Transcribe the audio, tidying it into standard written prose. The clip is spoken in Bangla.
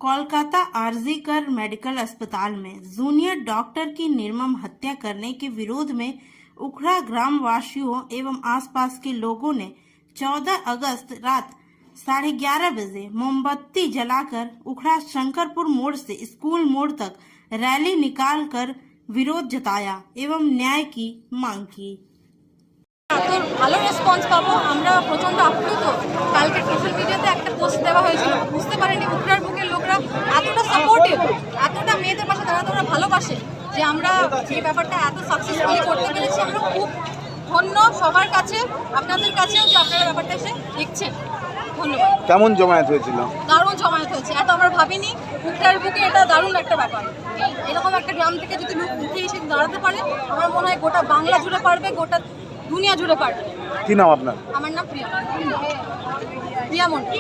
कोलकाता आरजीकर मेडिकल अस्पताल में जूनियर डॉक्टर की निर्मम हत्या करने के विरोध में उखड़ा ग्राम वासियों एवं आसपास के लोगों ने 14 अगस्त रात 11:30 बजे मोमबत्ती जलाकर उखड़ा शंकरपुर मोड़ से स्कूल मोड़ तक रैली निकालकर विरोध जताया एवं न्याय की मांग की। এত ভালো রেসপন্স পাবো আমরা প্রচণ্ড আপ্লুত। কালকে সোশ্যাল মিডিয়াতে একটা পোস্ট দেওয়া হয়েছিল, বুঝতে পারেনি উখড়ার বুকের লোকরা এতটা সাপোর্টিভ, এতটা মেয়েদের পাশে দাঁড়াতে ওরা ভালোবাসে যে আমরা এই ব্যাপারটা এত সাকসেসফুলি করতে পেরেছি। আমরা খুব ধন্য সবার কাছে, আপনাদের কাছেও যে আপনারা ব্যাপারটা এসে দেখছেন। ধন্যবাদ। কেমন জমায়েত হয়েছিল? দারুণ জমায়েত হয়েছে, এত আমরা ভাবিনি। উখড়ার বুকে এটা দারুণ একটা ব্যাপার। এরকম একটা গ্রাম থেকে যদি লোক উঠে এসে দাঁড়াতে পারে, আমার মনে হয় গোটা বাংলা জুড়ে পারবে, গোটা দুনিয়া জুড়ে পারবে। কি নাম আপনার? আমার নাম প্রিয়া মন্ডল।